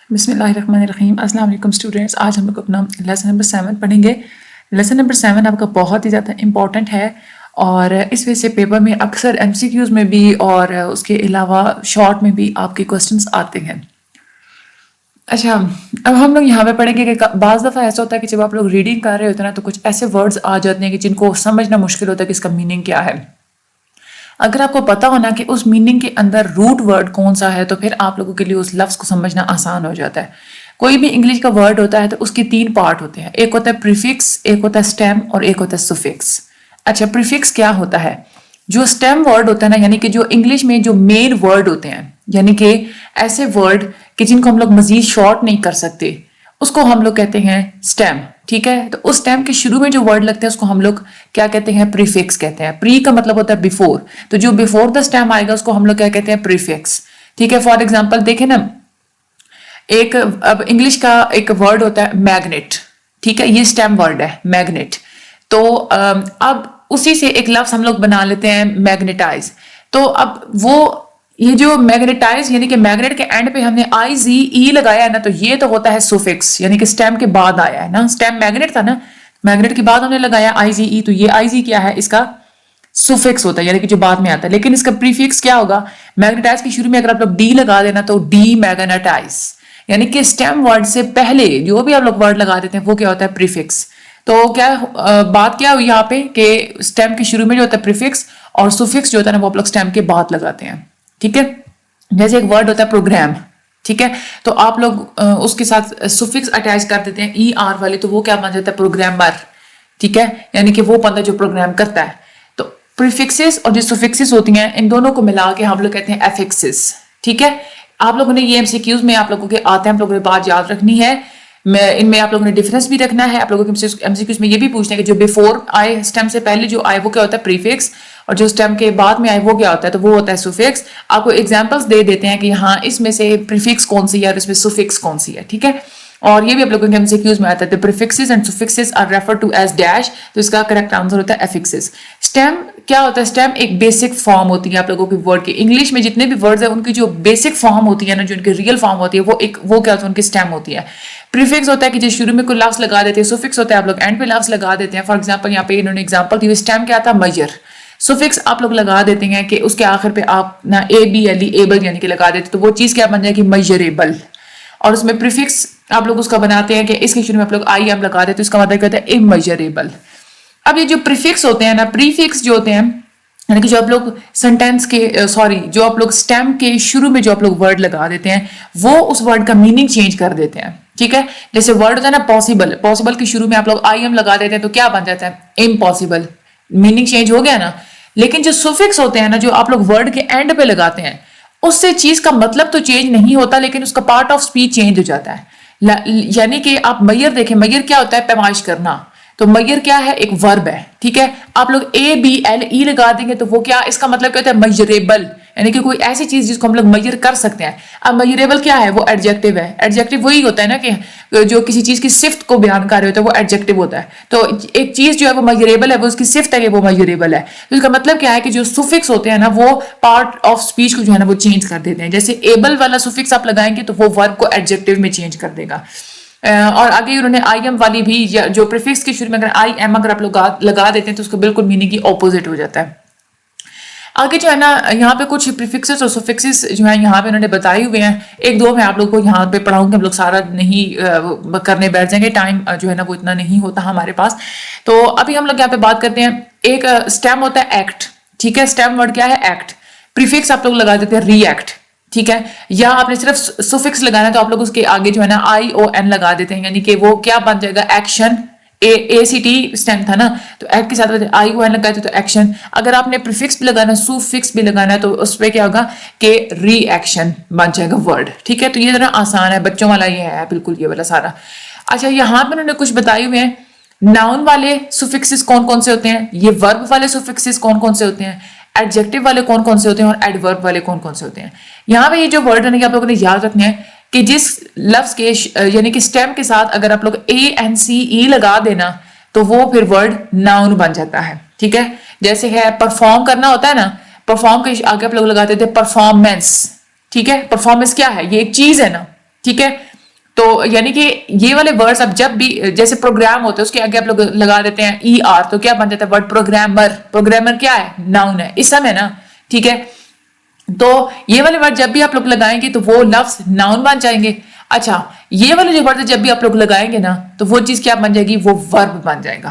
بسم اللہ الرحمن الرحیم. السلام علیکم اسٹوڈینٹس. آج ہم لوگ اپنا لیسن نمبر 7 پڑھیں گے. لیسن نمبر 7 آپ کا بہت ہی زیادہ امپورٹنٹ ہے اور اس وجہ سے پیپر میں اکثر ایم سی کیوز میں بھی اور اس کے علاوہ شارٹ میں بھی آپ کے کوسچنس آتے ہیں. اچھا, اب ہم لوگ یہاں پہ پڑھیں گے کہ بعض دفعہ ایسا ہوتا ہے کہ جب آپ لوگ ریڈنگ کر رہے ہوتے ہیں نا تو کچھ ایسے ورڈز آ جاتے ہیں کہ جن کو سمجھنا مشکل ہوتا ہے کہ اس کا میننگ کیا ہے. اگر آپ کو پتا ہونا کہ اس میننگ کے اندر روٹ ورڈ کون سا ہے تو پھر آپ لوگوں کے لیے اس لفظ کو سمجھنا آسان ہو جاتا ہے. کوئی بھی انگلش کا ورڈ ہوتا ہے تو اس کے 3 پارٹ ہوتے ہیں. ایک ہوتا ہے پریفکس, ایک ہوتا ہے اسٹیم اور ایک ہوتا ہے سفکس. اچھا, پریفکس کیا ہوتا ہے؟ جو اسٹیم ورڈ ہوتا ہے نا, یعنی کہ جو انگلش میں جو مین ورڈ ہوتے ہیں, یعنی کہ ایسے ورڈ کہ جن کو ہم لوگ مزید شارٹ نہیں کر سکتے, اس کو ہم لوگ کہتے ہیں اسٹیم. ٹھیک ہے, تو اس اسٹیم کے شروع میں جو ورڈ لگتے ہیں اس کو ہم لوگ کیا کہتے ہیں؟ پریفکس کہتے ہیں. پری کا مطلب ہوتا ہے بیفور, تو جو بیفور دا اسٹیم آئے گا اس کو ہم لوگ کیا کہتے ہیں؟ پریفکس. ٹھیک ہے, فار ایگزامپل دیکھیں نا, ایک اب انگلش کا ایک ورڈ ہوتا ہے میگنیٹ. ٹھیک ہے, یہ اسٹیم ورڈ ہے میگنیٹ. تو اب اسی سے ایک لفظ ہم لوگ بنا لیتے ہیں میگنیٹائز. تو اب وہ یہ جو میگنیٹائز یعنی کہ میگنیٹ کے اینڈ پہ ہم نے آئی زی ای لگایا ہے نا, تو یہ تو ہوتا ہے سوفکس, یعنی کہ اسٹیم کے بعد آیا ہے نا. اسٹیم میگنیٹ تھا نا, میگنیٹ کے بعد ہم نے لگایا آئی زی ای, تو یہ آئی زی کیا ہے؟ اس کا سوفکس ہوتا ہے, یعنی کہ جو بعد میں آتا ہے. لیکن اس کا پریفکس کیا ہوگا؟ میگنیٹائز کے شروع میں اگر آپ لوگ ڈی لگا دینا تو ڈی میگنیٹائز, یعنی کہ اسٹیم ورڈ سے پہلے جو بھی آپ لوگ ورڈ لگا دیتے ہیں وہ کیا ہوتا ہے؟ پریفکس. تو کیا بات کیا ہوئی یہاں پہ کہ اسٹیم کے شروع میں جو ہوتا ہے پریفکس اور سوفکس جو ہوتا ہے نا وہ آپ لوگ اسٹیم کے بعد لگاتے ہیں. ٹھیک ہے, جیسے ایک ورڈ ہوتا ہے پروگرام. ٹھیک ہے, تو آپ لوگ اس کے ساتھ سوفکس اٹیچ کر دیتے ہیں ای آر والی, تو وہ کیا بن جاتا ہے؟ پروگرامر. ٹھیک ہے, یعنی کہ وہ بندہ جو پروگرام کرتا ہے. تو پریفکسز اور جو سوفکسز ہوتی ہیں ان دونوں کو ملا کے ہم لوگ کہتے ہیں افکسز. ٹھیک ہے, آپ لوگوں نے یہ ایم سی کیوز میں آپ لوگوں کے آتے ہیں, آپ لوگوں نے بات یاد رکھنی ہے. ان میں آپ لوگوں نے ڈفرینس بھی رکھنا ہے. آپ لوگوں کے ایم سی کیوز میں یہ بھی پوچھنا ہے کہ جو بیفور آئے اسٹیم سے پہلے جو آئے وہ کیا ہوتا ہے؟ پریفکس, اور جو اسٹیم کے بعد میں آئے وہ کیا ہوتا ہے؟ تو وہ ہوتا ہے سوفکس. آپ کو ایگزامپلس دے دیتے ہیں کہ ہاں اس میں سے پریفکس کون سی ہے اور اس میں سوفکس کون سی ہے. ٹھیک ہے, اور یہ بھی آپ لوگوں کے ایم سی کیوز میں آتا ہے. Prefixes and suffixes are referred to as dash, تو اس کا کریکٹ آنسر ہوتا ہے افکسز. اسٹیم کیا ہوتا ہے؟ اسٹیم ایک بیسک فارم ہوتی ہے آپ لوگوں کے ورڈ کی. انگلش میں جتنے بھی ورڈز ہیں ان کی جو بیسک فارم ہوتی ہے نا, جو ان کی ریئل فارم ہوتی ہے وہ کیا ہوتا ہے؟ ان کی اسٹیم ہوتی ہے. پریفکس ہوتا ہے کہ جو شروع میں کوئی لفظ لگا دیتے ہیں. سوفکس ہوتا ہے آپ لوگ اینڈ پہ لفظ لگا دیتے ہیں. فار ایگزامپل یہاں پہ انہوں نے ایگزامپل دی, اسٹیم کیا تھا؟ میجر. سوفکس آپ لوگ لگا دیتے ہیں کہ اس کے آخر پہ آپ نا اے بی ایل ای ایبل یعنی کہ لگا دیتے, تو وہ چیز کیا بن جائے گی؟ میجریبل. اور اس میں پریفکس آپ لوگ اس کا بناتے ہیں کہ اس کے شروع میں آپ لوگ آئی ایم لگا دیتے, تو اس کا مطلب کیا ہوتا ہے؟ امیجریبل. اب یہ جو پریفکس ہوتے ہیں نا, پریفکس جو ہوتے ہیں یعنی کہ جو آپ لوگ سینٹینس کے جو آپ لوگ اسٹیم کے شروع میں جو آپ لوگ ورڈ لگا دیتے ہیں وہ اس ورڈ کا میننگ چینج کر دیتے ہیں. ٹھیک ہے, جیسے ورڈ ہوتا ہے نا پاسبل, پاسبل کے شروع میں آپ لوگ آئی ایم لگا دیتے ہیں تو کیا بن جاتا ہے؟ امپاسبل. میننگ چینج ہو گیا نا. لیکن جو سوفکس ہوتے ہیں نا, جو آپ لوگ ورڈ کے اینڈ پہ لگاتے ہیں, اس سے چیز کا مطلب تو چینج نہیں ہوتا لیکن اس کا پارٹ آف اسپیچ چینج ہو جاتا ہے. یعنی کہ آپ میئر دیکھیں, میئر کیا ہوتا ہے؟ پیمائش کرنا. تو میئر کیا ہے؟ ایک ورب ہے. ٹھیک ہے, آپ لوگ اے بی ایل ای لگا دیں گے تو وہ کیا, اس کا مطلب کیا ہوتا ہے؟ میجریبل, یعنی کہ کوئی ایسی چیز جس کو ہم لوگ میئر کر سکتے ہیں. اب میجریبل کیا ہے؟ وہ ایڈجیکٹو ہے. ایڈجیکٹو وہی ہوتا ہے نا کہ جو کسی چیز کی صفت کو بیان کر رہے ہوتا ہے وہ ایڈجیکٹو ہوتا ہے. تو ایک چیز جو ہے وہ میجریبل ہے, وہ اس کی صفت ہے کہ وہ میجریبل ہے. تو اس کا مطلب کیا ہے کہ جو سفکس ہوتے ہیں نا وہ پارٹ آف اسپیچ کو جو ہے نا وہ چینج کر دیتے ہیں. جیسے ایبل والا سفکس آپ لگائیں گے تو وہ ورب کو ایڈجیکٹو میں چینج کر دے گا. اور آگے انہوں نے آئی ایم والی بھی, جو پریفکس کے شروع میں اگر آئی ایم اگر آپ لوگ لگا دیتے ہیں تو اس کو بالکل میننگ کی اپوزٹ ہو جاتا ہے. آگے جو ہے نا یہاں پہ کچھ پریفکسز اور سفکسز جو ہیں یہاں پہ انہوں نے بتائے ہوئے ہیں. ایک دو میں آپ لوگ کو یہاں پہ پڑھاؤں گے, ہم لوگ سارا نہیں کرنے بیٹھ جائیں گے, ٹائم جو ہے نا وہ اتنا نہیں ہوتا ہمارے پاس. تو ابھی ہم لوگ یہاں پہ بات کرتے ہیں. ایک اسٹیم ہوتا ہے ایکٹ. ٹھیک ہے, اسٹیم ورڈ کیا ہے؟ ایکٹ. پریفکس آپ لوگ لگا دیتے ہیں ری ایکٹ. ٹھیک ہے, یا آپ نے صرف سفکس لگانا ہے تو آپ لوگ اس کے آگے جو ہے نا آئی او این لگا دیتے ہیں, یعنی کہ وہ کیا بن جائے گا؟ ایکشن. اے سی ٹی اسٹیم تھا نا, تو ایکٹ کے ساتھ آئی او این لگاتے تو ایکشن. اگر آپ نے پریفکس بھی لگانا ہے, سوفکس بھی لگانا ہے, تو اس پہ کیا ہوگا کہ ری ایکشن بن جائے گا ورڈ. ٹھیک ہے, تو یہ ذرا آسان ہے, بچوں والا یہ ہے بالکل یہ والا سارا. اچھا, یہاں پہ انہوں نے کچھ بتائے ہوئے ہیں. ناؤن والے سفکسز کون کون سے ہوتے ہیں, یہ ورب والے سفکسز کون کون سے ہوتے ہیں, ایڈجیکٹو والے کون کون سے ہوتے ہیں, اور ایڈورب والے کون کون سے ہوتے ہیں. یہاں پہ یہ جو ورڈ ہے آپ لوگوں نے یاد رکھنا ہے کہ جس لفظ کے یعنی کہ اسٹیم کے ساتھ اگر آپ لوگ اے این سی ای لگا دینا تو وہ پھر ورڈ ناؤن بن جاتا ہے. ٹھیک ہے, جیسے ہے پرفارم کرنا ہوتا ہے نا, پرفارم کے آگے آپ لوگ لگاتے تھے پرفارمنس. ٹھیک ہے, پرفارمنس کیا ہے؟ یہ ایک چیز ہے نا. ٹھیک ہے, تو یعنی کہ یہ والے ورڈز اب جب بھی جیسے پروگرام ہوتے ہیں اس کے آگے آپ لوگ لگا دیتے ہیں ای آر تو کیا بن جاتا ہے ورڈ پروگرامر. پروگرامر کیا ہے؟ ناؤن ہے, اسم ہے نا, ٹھیک ہے. تو یہ والے ورڈ جب بھی آپ لوگ لگائیں گے تو وہ لفظ ناؤن بن جائیں گے. اچھا یہ والے جو ورڈ جب بھی آپ لوگ لگائیں گے نا تو وہ چیز کیا بن جائے گی؟ وہ ورب بن جائے گا,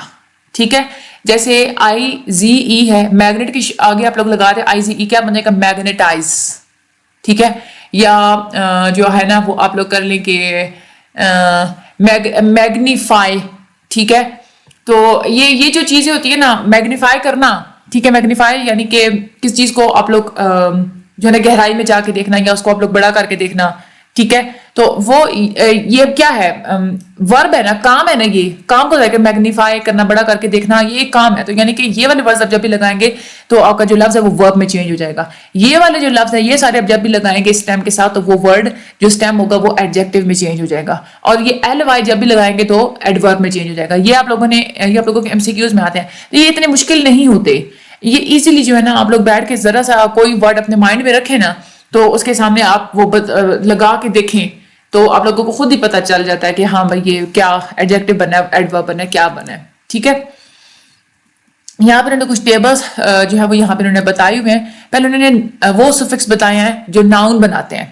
ٹھیک ہے. جیسے آئی زی ای ہے, میگنیٹ کے آگے آپ لوگ لگا دیں آئی زی ای, کیا بن جائے گا؟ میگنیٹائز, ٹھیک ہے. یا جو ہے نا وہ آپ لوگ کر لیں کہ میگنیفائی, ٹھیک ہے. تو یہ جو چیزیں ہوتی ہے نا میگنیفائی کرنا, ٹھیک ہے. میگنیفائی یعنی کہ کس چیز کو آپ لوگ جو ہے نا گہرائی میں جا کے دیکھنا یا اس کو آپ لوگ بڑا کر کے دیکھنا, ٹھیک ہے. تو وہ یہ کیا ہے؟ ورب ہے نا, کام ہے نا, یہ کام کو جا کے میگنیفائی کرنا, بڑا کر کے دیکھنا, یہ ایک کام ہے. تو یعنی کہ یہ والے ورڈ جب بھی لگائیں گے تو آپ کا جو لفظ ہے وہ ورب میں چینج ہو جائے گا. یہ والے جو لفظ ہے یہ سارے اب جب بھی لگائیں گے اسٹیم کے ساتھ تو وہ ورڈ جو اسٹیم ہوگا وہ ایڈجیکٹو میں چینج ہو جائے گا. اور یہ ایل وائی جب بھی لگائیں گے تو ایڈورب میں چینج ہو جائے گا. یہ آپ لوگوں کے ایم سی کیوز میں آتے ہیں. یہ اتنے مشکل نہیں ہوتے, یہ ایزیلی جو ہے نا آپ لوگ بیٹھ کے ذرا سا کوئی ورڈ اپنے مائنڈ میں رکھیں نا تو اس کے سامنے آپ وہ لگا کے دیکھیں تو آپ لوگوں کو خود ہی پتہ چل جاتا ہے کہ ہاں بھائی یہ کیا ایڈجیکٹو بنا ہے, ایڈورب بنا ہے, کیا بنا ہے, ٹھیک ہے. یہاں پہ انہوں نے کچھ ٹیبلز جو ہے وہ یہاں پہ انہوں نے بتائی ہوئے ہیں. پہلے انہوں نے وہ سفکس بتائے ہیں جو ناؤن بناتے ہیں.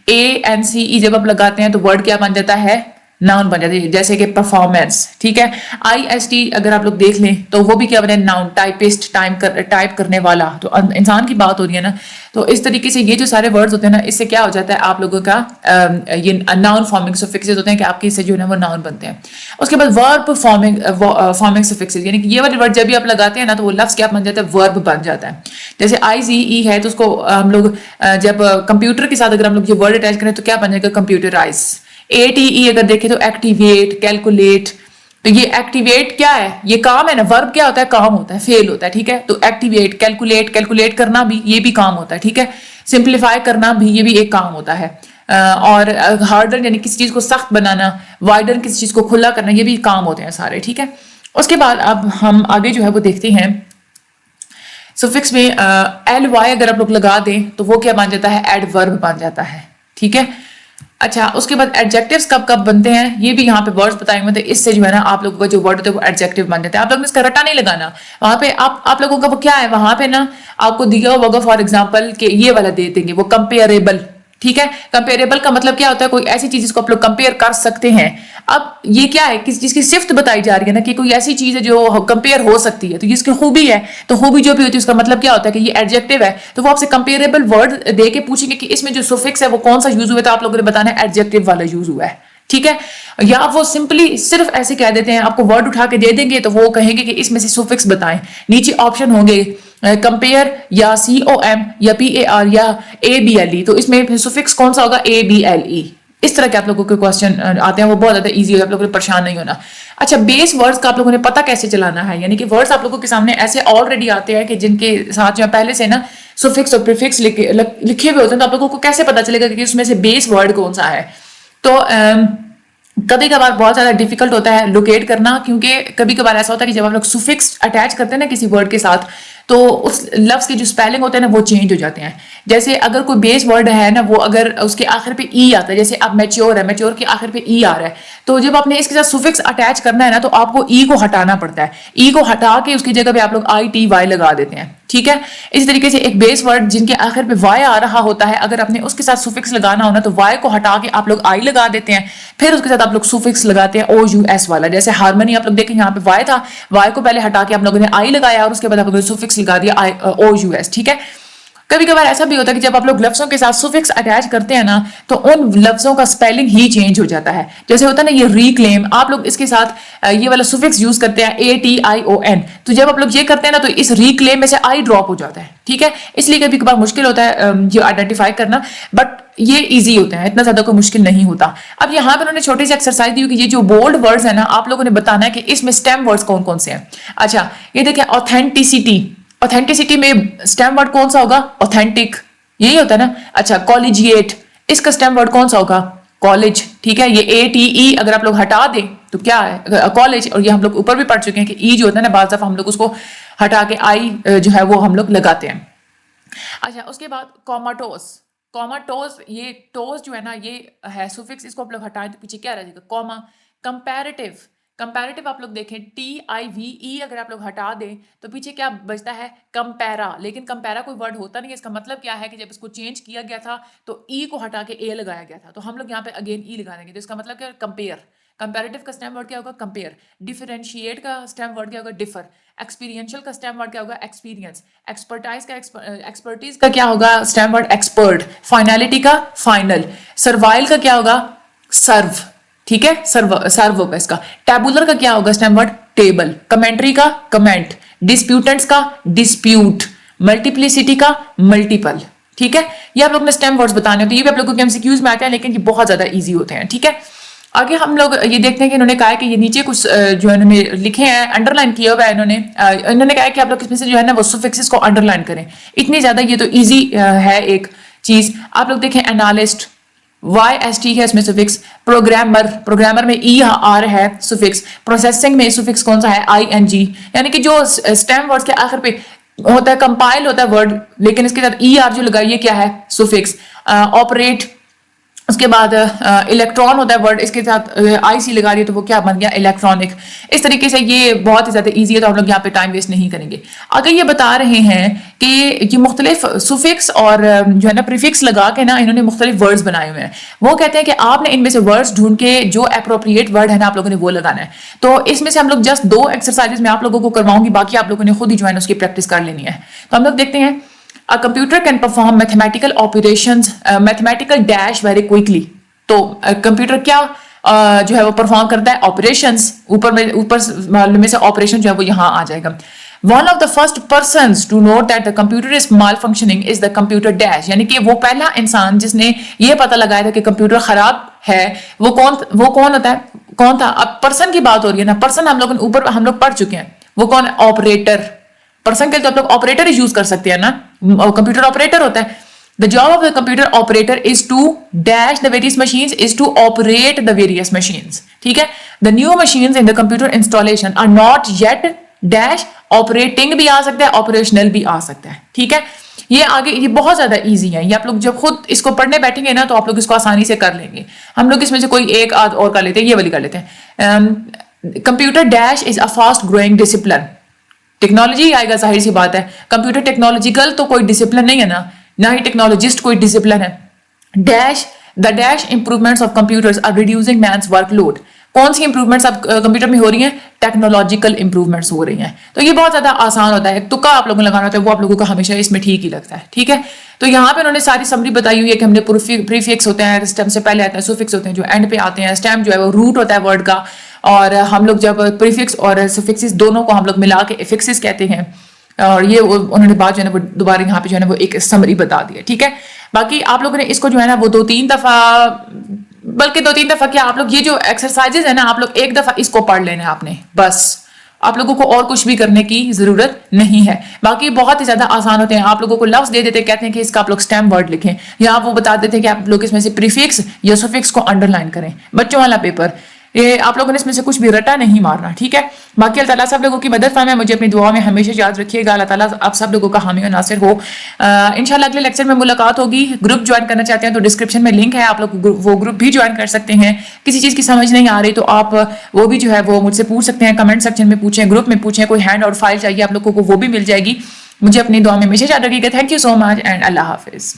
اے این سی ای جب آپ لگاتے ہیں تو ورڈ کیا بن جاتا ہے؟ ناؤن بن جاتی ہے. جیسے کہ پرفارمنس, ٹھیک ہے. آئی ایس ٹی اگر آپ لوگ دیکھ لیں تو وہ بھی کیا بنے؟ ناؤن. ٹائپسٹ, ٹائپ کرنے والا, تو انسان کی بات ہو رہی ہے نا. تو اس طریقے سے یہ جو سارے ورڈز ہوتے ہیں نا اس سے کیا ہو جاتا ہے آپ لوگوں کا یہ ناؤن فارمنگ سفکسز ہوتے ہیں کہ آپ کے اس سے جو ہے نا وہ ناؤن بنتے ہیں. اس کے بعد ورب فارمنگ سفکسز, یعنی کہ یہ والے ورڈ جب بھی آپ لگاتے ہیں نا تو وہ لفظ کیا بن جاتا ہے؟ ورب بن جاتا ہے. جیسے آئی زی ای ہے تو اس کو ہم لوگ جب کمپیوٹر کے ساتھ اگر ہم لوگ یہ ورڈ اٹیچ کریں تو کیا بن جائے گا؟ کمپیوٹرائز. اے ٹی ای اگر دیکھیں تو ایکٹیویٹ, کیلکولیٹ. تو یہ ایکٹیویٹ کیا ہے؟ یہ کام ہے نا. ورب کیا ہوتا ہے؟ کام ہوتا ہے, فعل ہوتا ہے, ٹھیک ہے. تو ایکٹیویٹ, کیلکولیٹ کرنا بھی یہ بھی کام ہوتا ہے, ٹھیک ہے. سمپلیفائی کرنا بھی یہ بھی ایک کام ہوتا ہے. اور ہارڈر یعنی کسی چیز کو سخت بنانا, وائڈر کسی چیز کو کھلا کرنا, یہ بھی کام ہوتے ہیں سارے, ٹھیک ہے. اس کے بعد اب ہم آگے جو ہے وہ دیکھتے ہیں سفکس میں ایل وائی اگر آپ لوگ لگا دیں تو وہ کیا بن جاتا ہے؟ ایڈورب بن جاتا ہے, ٹھیک ہے. اچھا اس کے بعد ایڈجیکٹیوز کب بنتے ہیں یہ بھی یہاں پہ ورڈز بتائے ہوئے تھے. اس سے جو ہے نا آپ لوگوں کا جو ورڈ ہوتا ہے وہ ایڈجیکٹیو بن جاتا ہے. آپ لوگوں نے اس کا رٹا نہیں لگانا. وہاں پہ آپ لوگوں کا وہ کیا ہے, وہاں پہ نا آپ کو دیا ہوگا فار ایگزامپل کہ یہ والا دے دیں گے وہ کمپیریبل, ٹھیک ہے. کمپیریبل کا مطلب کیا ہوتا ہے؟ کوئی ایسی چیز جس کو آپ لوگ کمپیئر کر سکتے ہیں. اب یہ کیا ہے؟ کسی چیز کی صفت بتائی جا رہی ہے نا کہ کوئی ایسی چیز ہے جو کمپیئر ہو سکتی ہے, تو جس کی خوبی ہے تو خوبی جو بھی ہوتی ہے اس کا مطلب کیا ہوتا ہے کہ یہ ایڈجیکٹیو ہے. تو وہ آپ سے کمپیریبل ورڈ دے کے پوچھیں گے کہ اس میں جو سفکس ہے وہ کون سا یوز ہوا ہے, تو آپ لوگوں نے بتانا ہے ایڈجیکٹیو والا یوز ہوا ہے, ٹھیک ہے. یا وہ سمپلی صرف ایسے کہہ دیتے ہیں, آپ کو ورڈ اٹھا کے دے دیں گے تو وہ کہیں گے کہ اس میں سے سفکس بتائیں. نیچے آپشن ہوں گے کمپیئر یا سی او ایم یا پی اے آر یا اے بی ایل ای, تو اس میں سفکس کون سا ہوگا؟ اے بی ایل ای. اس طرح کے آپ لوگوں کے کوسچن آتے ہیں, وہ بہت زیادہ ایزی ہے, آپ لوگوں نے پریشان نہیں ہونا. اچھا بیس ورڈز کا آپ لوگوں نے پتہ کیسے چلانا ہے, یعنی کہ ورڈز آپ لوگوں کے سامنے ایسے آلریڈی آتے ہیں کہ جن کے ساتھ جو پہلے سے نا سفکس اور پریفکس لکھے ہوئے ہوتے ہیں, تو آپ لوگوں کو کیسے پتہ چلے گا کہ اس میں سے بیس ورڈ کون سا ہے. تو کبھی کبھار بہت زیادہ ڈیفیکلٹ ہوتا ہے لوکیٹ کرنا, کیونکہ کبھی کبھار ایسا ہوتا ہے کہ جب آپ لوگ سفکس اٹیچ کرتے ہیں نا کسی ورڈ کے ساتھ تو اس لفظ کے جو اسپیلنگ ہوتے ہیں نا وہ چینج ہو جاتے ہیں. جیسے اگر کوئی بیس ورڈ ہے نا وہ اگر اس کے آخر پہ ای آتا ہے, جیسے اب میچور ہے, میچور کے آخر پہ ای آ رہا ہے, تو جب آپ نے اس کے ساتھ سفکس اٹیچ کرنا ہے نا تو آپ کو ای کو ہٹانا پڑتا ہے. ای کو ہٹا کے اس کی جگہ پہ آپ لوگ آئی ٹی وائی لگا دیتے ہیں, ٹھیک ہے. اسی طریقے سے ایک بیس ورڈ جن کے آخر پہ وائی آ رہا ہوتا ہے, اگر آپ نے اس کے ساتھ سفکس لگانا ہونا تو وائی کو ہٹا کے آپ لوگ آئی لگا دیتے ہیں, پھر اس کے ساتھ آپ لوگ سفکس لگاتے ہیں او یو ایس والا. جیسے ہارمنی آپ لوگ دیکھیں یہاں پہ وائی تھا, وائی کو پہلے ہٹا کے آپ لوگوں نے آئی لگایا اور اس کے بعد آپ لوگوں نے سفکس لگا دیا او یو ایس, ٹھیک ہے. کبھی کبھار ایسا بھی ہوتا ہے کہ جب آپ لوگ لفظوں کے ساتھ سفکس اٹیچ کرتے ہیں نا تو ان لفظوں کا سپیلنگ ہی چینج ہو جاتا ہے. جیسے ہوتا ہے نا یہ ریکلیم, آپ لوگ اس کے ساتھ یہ والا سفکس یوز کرتے ہیں A T I O N, تو جب آپ لوگ یہ کرتے ہیں نا تو اس ریکلیم میں سے آئی ڈراپ ہو جاتا ہے, ٹھیک ہے. اس لیے کبھی کبھار مشکل ہوتا ہے یہ آئیڈینٹیفائی کرنا, بٹ یہ ایزی ہوتے ہیں, اتنا زیادہ کوئی مشکل نہیں ہوتا. اب یہاں پہ انہوں نے چھوٹی سی ایکسرسائز دی کہ یہ جو بولڈ ورڈز ہیں نا آپ لوگوں نے بتانا ہے کہ اس میں اسٹیم ورڈز کون کون سے ہیں. اچھا یہ دیکھیں اوتھینٹسٹی میں اسٹیم ورڈ کون سا ہوگا؟ اوتھینٹک, یہی ہوتا ہے نا. اچھا کالجیٹ, اس کا اسٹیم ورڈ کون سا ہوگا؟ کالج, ٹھیک ہے. یہ اے ٹی ای اگر آپ لوگ ہٹا دیں تو کیا ہے؟ کالج. اور یہ ہم لوگ اوپر بھی پڑھ چکے ہیں کہ ای جو ہوتا ہے نا بعض دفعہ ہم لوگ اس کو ہٹا کے آئی جو ہے وہ ہم لوگ لگاتے ہیں. اچھا اس کے بعد کوماٹوس, کوماٹوز، یہ ٹوز جو ہے نا یہ ہے سوفکس، اس کو آپ لوگ ہٹائیں تو پیچھے کیا رہ جائے گا؟ کوما. کمپیریٹیو، کمپیریٹیو آپ لوگ دیکھیں TIVE اگر آپ لوگ ہٹا دیں تو پیچھے کیا بچتا ہے؟ کمپیرا. لیکن کمپیرا کوئی ورڈ ہوتا نہیں ہے، اس کا مطلب کیا ہے کہ جب اس کو چینج کیا گیا تھا تو کو ہٹا کے اے لگایا گیا تھا، تو ہم لوگ یہاں پہ اگین لگا دیں گے، تو اس کا مطلب کیا؟ کمپیئر. کمپیریٹیو کا اسٹیم ورڈ کیا ہوگا؟ کمپیئر. ڈیفرینشیٹ کا اسٹیم ورڈ کیا ہوگا؟ ڈفر. ایکسپیرینشیل کا اسٹیم ورڈ کیا ہوگا؟ ایکسپیرینس. ایکسپرٹیز کا کیا ہوگا اسٹیم ورڈ؟ ایکسپرٹ. فائنلٹی کا فائنل. سروائل کا کیا ہوگا؟ سرو. ٹھیک ہے، سرو ہوگا اس کا. ٹیبولر کا کیا ہوگا اسٹیم ورڈ؟ ٹیبل. کمنٹری کا کمنٹ. ڈسپیوٹنٹس کا ڈسپیوٹ. ملٹیپلیسٹی کا ملٹیپل. ٹھیک ہے، یہ آپ لوگ نے اسٹیم ورڈز بتانے ہوتے ہیں، یہ بھی آپ لوگوں کے MCQs میں آتے ہیں لیکن یہ بہت زیادہ ایزی ہوتے ہیں. ٹھیک ہے، آگے ہم لوگ یہ دیکھتے ہیں کہ انہوں نے کہا ہے کہ یہ نیچے کچھ جو انہوں نے لکھے ہیں انڈر لائن کیا ہوا ہے، انہوں نے کہا ہے کہ آپ لوگ اس میں سے جو ہے نا وہ سفکسز کو انڈر لائن کریں. اتنی زیادہ یہ تو ایزی ہے ایک چیز. آپ لوگ دیکھیں انالسٹ، YST ہے اس میں سفکس. پروگرامر میں ER ہے سفکس. پروسیسنگ میں سفکس کون سا ہے؟ ING. یعنی کہ جو اسٹیم ورڈز کے آخر پہ ہوتا ہے کمپائل ہوتا ہے ورڈ لیکن اس کے ساتھ ER جو لگائیے کیا ہے؟ سفکس. آپریٹ، اس کے بعد الیکٹران ہوتا ہے ورڈ، اس کے ساتھ IC لگا دیے تو وہ کیا بن گیا؟ الیکٹرانک. اس طریقے سے یہ بہت ہی زیادہ ایزی ہے تو ہم لوگ یہاں پہ ٹائم ویسٹ نہیں کریں گے. اگر یہ بتا رہے ہیں کہ یہ مختلف سفکس اور جو ہے نا پریفکس لگا کے نا انہوں نے مختلف ورڈز بنائے ہوئے ہیں. وہ کہتے ہیں کہ آپ نے ان میں سے ورڈز ڈھونڈ کے جو اپروپریٹ ورڈ ہے نا آپ لوگوں نے وہ لگانا ہے. تو اس میں سے ہم لوگ جسٹ 2 ایکسرسائزز میں آپ لوگوں کو کرواؤں گی، باقی آپ لوگوں نے خود ہی جو ہے نا اس کی پریکٹس کر لینی ہے. تو ہم لوگ دیکھتے ہیں. A computer can perform mathematical operations, mathematical dash very quickly. تو کمپیوٹر کیا جو ہے وہ پرفارم کرتا ہے؟ آپریشنز. اوپر میں سے آپریشن جو ہے وہ یہاں آ جائے گا. One of the first persons to note that the computer is malfunctioning is the computer dash. یعنی کہ وہ پہلا انسان جس نے یہ پتہ لگایا تھا کہ کمپیوٹر خراب ہے وہ کون ہوتا ہے؟ کون تھا؟ اب پرسن کی بات ہو رہی ہے نا، پرسن ہم لوگ اوپر ہم لوگ پڑھ چکے ہیں. وہ کون ہے؟ آپریٹر. پرسن کے لیے تو آپ لوگ آپریٹر ہی یوز کر سکتے ہیں نا، کمپیوٹر آپریٹر ہوتا ہے. The job of the computer operator is to dash the various machines, is to operate the various machines. ٹھیک ہے. The new machines in the computer installation are not yet dash operating بھی آ سکتا ہے، operational بھی آ سکتا ہے. ٹھیک ہے، یہ آگے یہ بہت زیادہ ایزی ہے. یہ آپ لوگ جب خود اس کو پڑھنے بیٹھیں گے نا تو آپ لوگ اس کو آسانی سے کر لیں گے. ہم لوگ اس میں سے کوئی ایک آدھ اور کر لیتے ہیں، یہ والی کر لیتے ہیں. Computer dash is a fast growing discipline. Technology آئے گا، ظاہر سی بات ہے. کمپیوٹر ٹیکنالوجیکل تو کوئی ڈسپلن نہیں ہے نا، نہ ہی ٹیکنالوجسٹ کوئی ڈسپلن ہے. Dash the dash improvements of computers are reducing man's work load. کون سی امپروومنٹس اب کمپیوٹر میں ہو رہی ہیں؟ ٹیکنالوجیکل امپروومنٹس ہو رہی ہیں. تو یہ بہت زیادہ آسان ہوتا ہے، تکا آپ لوگوں نے لگانا ہوتا ہے، وہ آپ لوگوں کو ہمیشہ اس میں ٹھیک ہی لگتا ہے. ٹھیک ہے، تو یہاں پہ انہوں نے ساری سمری بتائی ہوئی ہے کہ ہم نے پریفکس ہوتے ہیں، اسٹیم سے پہلے آتے ہیں، سوفکس ہوتے ہیں جو اینڈ پہ آتے ہیں. اسٹیم جو ہے وہ روٹ ہوتا ہے ورڈ کا، اور ہم لوگ جب پریفکس اور سفکسز دونوں کو ہم لوگ ملا کے افکسز کہتے ہیں. اور یہ انہوں نے بات جو ہے نا وہ دوبارہ یہاں پہ جو ہے نا وہ ایک سمری بتا دی ہے. ٹھیک ہے، باقی آپ لوگوں نے اس کو جو ہے نا وہ 2-3 دفعہ، بلکہ 2-3 دفعہ کیا، آپ لوگ یہ جو ایکسرسائزز ہے نا آپ لوگ ایک دفعہ اس کو پڑھ لینا ہے آپ نے، بس آپ لوگوں کو اور کچھ بھی کرنے کی ضرورت نہیں ہے. باقی بہت ہی زیادہ آسان ہوتے ہیں. آپ لوگوں کو لفظ دے دیتے کہتے ہیں کہ اس کا آپ لوگ اسٹیم ورڈ لکھیں، یا آپ وہ بتا دیتے ہیں کہ آپ لوگ اس میں سے پریفکس یا سفکس کو انڈر لائن کریں. بچوں والا پیپر یہ آپ لوگوں نے اس میں سے کچھ بھی رٹا نہیں مارنا. ٹھیک ہے، باقی اللہ تعالیٰ سب لوگوں کی مدد فرمائے. مجھے اپنی دعا میں ہمیشہ یاد رکھیے گا. اللہ تعالیٰ آپ سب لوگوں کا حامی و ناصر ہو. انشاءاللہ اگلے لیکچر میں ملاقات ہوگی. گروپ جوائن کرنا چاہتے ہیں تو ڈسکرپشن میں لنک ہے، آپ لوگ وہ گروپ بھی جوائن کر سکتے ہیں. کسی چیز کی سمجھ نہیں آ رہی تو آپ وہ بھی جو ہے وہ مجھ سے پوچھ سکتے ہیں، کمنٹ سیکشن میں پوچھیں، گروپ میں پوچھیں. کوئی ہینڈ اور فائل چاہیے آپ لوگوں کو وہ بھی مل جائے گی. مجھے اپنی دعا میں ہمیشہ یاد رکھیے گا. Thank you so much and اللہ حافظ.